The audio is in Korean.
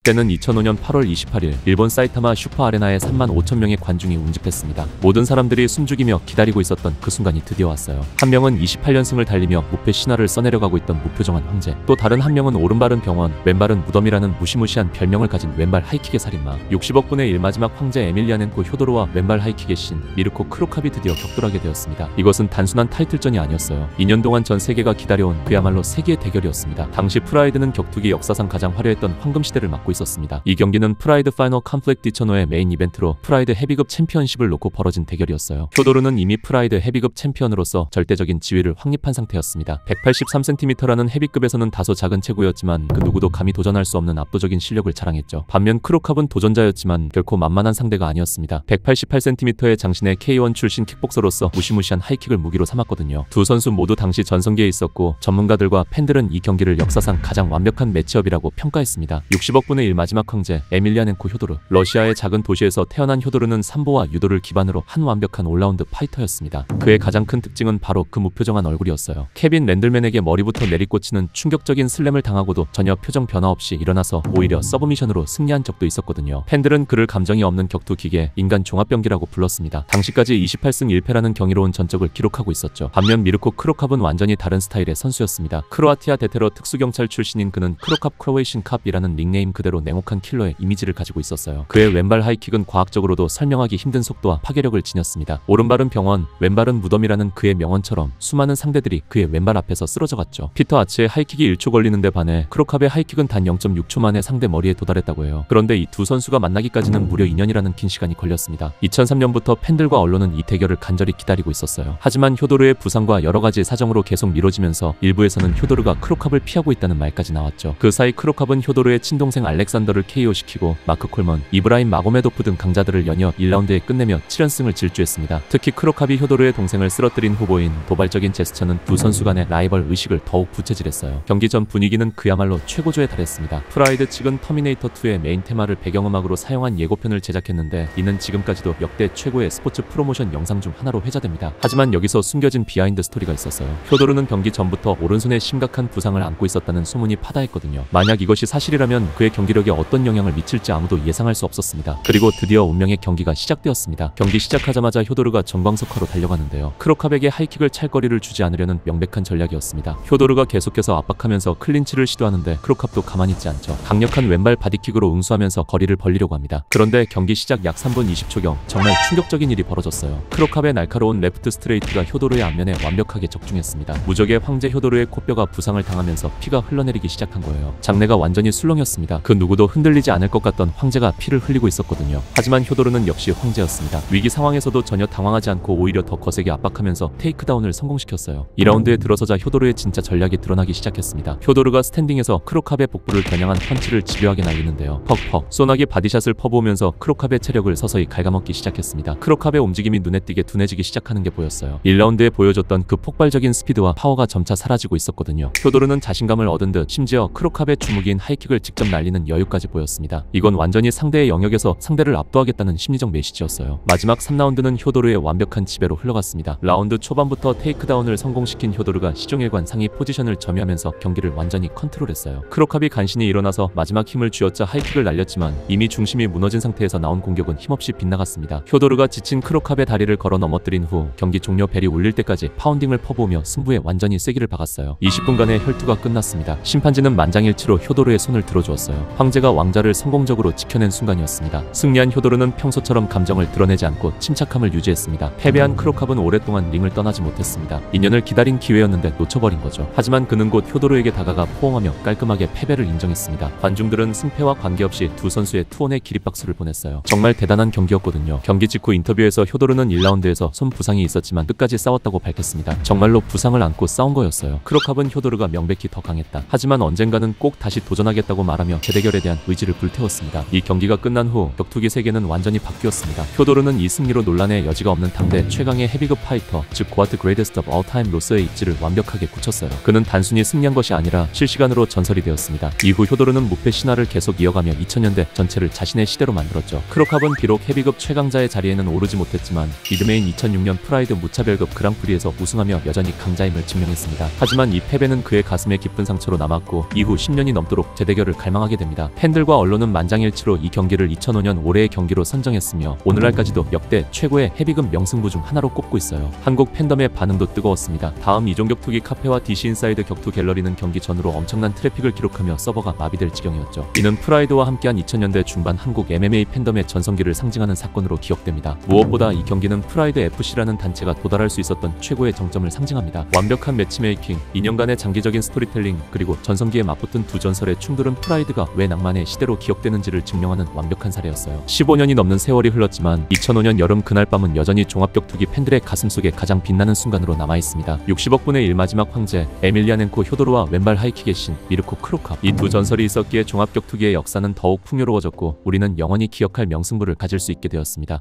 때는 2005년 8월 28일 일본 사이타마 슈퍼아레나에 35,000명의 관중이 운집했습니다. 모든 사람들이 숨죽이며 기다리고 있었던 그 순간이 드디어 왔어요. 한 명은 28연승을 달리며 무패 신화를 써내려가고 있던 무표정한 황제, 또 다른 한 명은 오른발은 병원, 왼발은 무덤이라는 무시무시한 별명을 가진 왼발 하이킥의 살인마, 60억 분의 1 마지막 황제 에밀리아넨코 효도르와 왼발 하이킥의 신 미르코 크로캅이 드디어 격돌하게 되었습니다. 이것은 단순한 타이틀전이 아니었어요. 2년 동안 전 세계가 기다려온 그야말로 세계의 대결이었습니다. 당시 프라이드는 격투기 역사상 가장 화려했던 황금시대를 맞고 있었습니다. 이 경기는 프라이드 파이널 컴플렉트 2005의 메인 이벤트로 프라이드 헤비급 챔피언십을 놓고 벌어진 대결이었어요. 효도르는 이미 프라이드 헤비급 챔피언으로서 절대적인 지위를 확립한 상태였습니다. 183cm라는 헤비급에서는 다소 작은 체구였지만 그 누구도 감히 도전할 수 없는 압도적인 실력을 자랑했죠. 반면 크로캅은 도전자였지만 결코 만만한 상대가 아니었습니다. 188cm의 장신의 K1 출신 킥복서로서 무시무시한 하이킥을 무기로 삼았거든요. 두 선수 모두 당시 전성기에 있었고 전문가들과 팬들은 이 경기를 역사상 가장 완벽한 매치업이라고 평가했습니다. 60억 분의 1 마지막 황제 에밀리아넨코 효도르. 러시아의 작은 도시에서 태어난 효도르는 삼보와 유도를 기반으로 한 완벽한 올라운드 파이터였습니다. 그의 가장 큰 특징은 바로 그 무표정한 얼굴이었어요. 케빈 랜들맨에게 머리부터 내리꽂히는 충격적인 슬램을 당하고도 전혀 표정 변화 없이 일어나서 오히려 서브미션으로 승리한 적도 있었거든요. 팬들은 그를 감정이 없는 격투 기계, 인간 종합병기라고 불렀습니다. 당시까지 28승 1패라는 경이로운 전적을 기록하고 있었죠. 반면 미르코 크로캅은 완전히 다른 스타일의 선수였습니다. 크로아티아 대테러 특수경찰 출신인 그는 크로캅 크로에이션 캅이라는 닉네임 그대로 냉혹한 킬러의 이미지를 가지고 있었어요. 그의 왼발 하이킥은 과학적으로도 설명하기 힘든 속도와 파괴력을 지녔습니다. 오른발은 병원, 왼발은 무덤이라는 그의 명언처럼 수많은 상대들이 그의 왼발 앞에서 쓰러져갔죠. 피터 아츠의 하이킥이 1초 걸리는데 반해 크로캅의 하이킥은 단 0.6초 만에 상대 머리에 도달했다고 해요. 그런데 이 두 선수가 만나기까지는 무려 2년이라는 긴 시간이 걸렸습니다. 2003년부터 팬들과 언론은 이 대결을 간절히 기다리고 있었어요. 하지만 효도르의 부상과 여러가지 사정으로 계속 미뤄지면서 일부에서는 효도르가 크로캅을 피하고 있다는 말까지 나왔죠. 그 사이 크로캅은 효도르의 친동생 알렉산더를 KO시키고 마크 콜먼, 이브라임 마고메도프 등 강자들을 연이어 1라운드에 끝내며 7연승을 질주했습니다. 특히 크로캅이 효도르의 동생을 쓰러뜨린 후보인 도발적인 제스처는 두 선수 간의 라이벌 의식을 더욱 부채질했어요. 경기 전 분위기는 그야말로 최고조에 달했습니다. 프라이드 측은 터미네이터2의 메인 테마를 배경음악으로 사용한 예고편을 제작했는데 이는 지금까지도 역대 최고의 스포츠 프로모션 영상 중 하나로 회자됩니다. 하지만 여기서 숨겨진 비하인드 스토리가 있었어요. 효도르는 경기 전부터 오른손에 심각한 부상을 안고 있었다는 소문이 파다했거든요. 만약 이것이 사실이라면 그의 경기력에 어떤 영향을 미칠지 아무도 예상할 수 없었습니다. 그리고 드디어 운명의 경기가 시작되었습니다. 경기 시작하자마자 효도르가 정광석화로 달려가는데요. 크로캅에게 하이킥을 찰 거리를 주지 않으려는 명백한 전략이었습니다. 효도르가 계속해서 압박하면서 클린치를 시도하는데 크로캅도 가만히 있지 않죠. 강력한 왼발 바디킥으로 응수하면서 거리를 벌리려고 합니다. 그런데 경기 시작 약 3분 20초경 정말 충격적인 일이 벌어졌어요. 크로캅의 날카로운 레프트 스트레이트가 효도르의 앞면에 완벽하게 적중했습니다. 무적의 황제 효도르의 코뼈가 부상을 당하면서 피가 흘러내리기 시작한 거예요. 장내가 완전히 술렁였습니다. 그 누구도 흔들리지 않을 것 같던 황제가 피를 흘리고 있었거든요. 하지만 효도르는 역시 황제였습니다. 위기 상황에서도 전혀 당황하지 않고 오히려 더 거세게 압박하면서 테이크다운을 성공시켰어요. 2라운드에 들어서자 효도르의 진짜 전략이 드러나기 시작했습니다. 효도르가 스탠딩에서 크로캅의 복부를 겨냥한 펀치를 집요하게 날리는데요. 퍽퍽 소나기 바디샷을 퍼부으면서 크로캅의 체력을 서서히 갉아먹기 시작했습니다. 크로캅의 움직임이 눈에 띄게 둔해지기 시작하는 게 보였어요. 1라운드에 보여줬던 그 폭발적인 스피드와 파워가 점차 사라지고 있었거든요. 효도르는 자신감을 얻은 듯 심지어 크로캅의 주무기인 하이킥을 직접 날리는 여유까지 보였습니다. 이건 완전히 상대의 영역에서 상대를 압도하겠다는 심리적 메시지였어요. 마지막 3라운드는 효도르의 완벽한 지배로 흘러갔습니다. 라운드 초반부터 테이크다운을 성공시킨 효도르가 시종일관 상위 포지션을 점유하면서 경기를 완전히 컨트롤했어요. 크로캅이 간신히 일어나서 마지막 힘을 쥐어짜 하이킥을 날렸지만 이미 중심이 무너진 상태에서 나온 공격은 힘없이 빗나갔습니다. 효도르가 지친 크로캅의 다리를 걸어 넘어뜨린 후 경기 종료 벨이 울릴 때까지 파운딩을 퍼부으며 승부에 완전히 세기를 박았어요. 20분간의 혈투가 끝났습니다. 심판진은 만장일치로 효도르의 손을 들어주었어요. 황제가 왕자를 성공적으로 지켜낸 순간이었습니다. 승리한 효도르는 평소처럼 감정을 드러내지 않고 침착함을 유지했습니다. 패배한 크로캅은 오랫동안 링을 떠나지 못했습니다. 2년을 기다린 기회였는데 놓쳐버린 거죠. 하지만 그는 곧 효도르에게 다가가 포옹하며 깔끔하게 패배를 인정했습니다. 관중들은 승패와 관계없이 두 선수의 투혼의 기립박수를 보냈어요. 정말 대단한 경기였거든요. 경기 직후 인터뷰에서 효도르는 1라운드에서 손 부상이 있었지만 끝까지 싸웠다고 밝혔습니다. 정말로 부상을 안고 싸운 거였어요. 크로캅은 효도르가 명백히 더 강했다. 하지만 언젠가는 꼭 다시 도전하겠다고 말하며 재대결에 대한 의지를 불태웠습니다. 이 경기가 끝난 후 격투기 세계는 완전히 바뀌었습니다. 효도르는 이 승리로 논란의 여지가 없는 당대 최강의 헤비급 파이터, 즉 고아트 그레이테스트 오브 올 타임로서의 입지를 완벽하게 굳혔어요. 그는 단순히 승리한 것이 아니라 실시간으로 전설이 되었습니다. 이후 효도르는 무패 신화를 계속 이어가며 2000년대 전체를 자신의 시대로 만들었죠. 크로캅은 비록 헤비급 최강자의 자리에는 오르지 못했지만 이듬해인 2006년 프라이드 무차별급 그랑프리에서 우승하며 여전히 강자임을 증명했습니다. 하지만 이 패배는 그의 가슴에 깊은 상처로 남았고 이후 10년이 넘도록 재대결을 갈망하게 됩니다. 있었습니다. 팬들과 언론은 만장일치로 이 경기를 2005년 올해의 경기로 선정했으며 오늘날까지도 역대 최고의 헤비급 명승부 중 하나로 꼽고 있어요. 한국 팬덤의 반응도 뜨거웠습니다. 다음 이종 격투기 카페와 DC 인사이드 격투 갤러리는 경기 전후로 엄청난 트래픽을 기록하며 서버가 마비될 지경이었죠. 이는 프라이드와 함께한 2000년대 중반 한국 MMA 팬덤의 전성기를 상징하는 사건으로 기억됩니다. 무엇보다 이 경기는 프라이드 FC라는 단체가 도달할 수 있었던 최고의 정점을 상징합니다. 완벽한 매치메이킹, 2년간의 장기적인 스토리텔링, 그리고 전성기에 맞붙은 두 전설의 충돌은 프라이드가 왜 낭만의 시대로 기억되는지를 증명하는 완벽한 사례였어요. 15년이 넘는 세월이 흘렀지만 2005년 여름 그날 밤은 여전히 종합격투기 팬들의 가슴속에 가장 빛나는 순간으로 남아있습니다. 60억 분의 1 마지막 황제 에밀리아넨코 효도르와 왼발 하이킥의 신 미르코 크루캅. 이 두 전설이 있었기에 종합격투기의 역사는 더욱 풍요로워졌고 우리는 영원히 기억할 명승부를 가질 수 있게 되었습니다.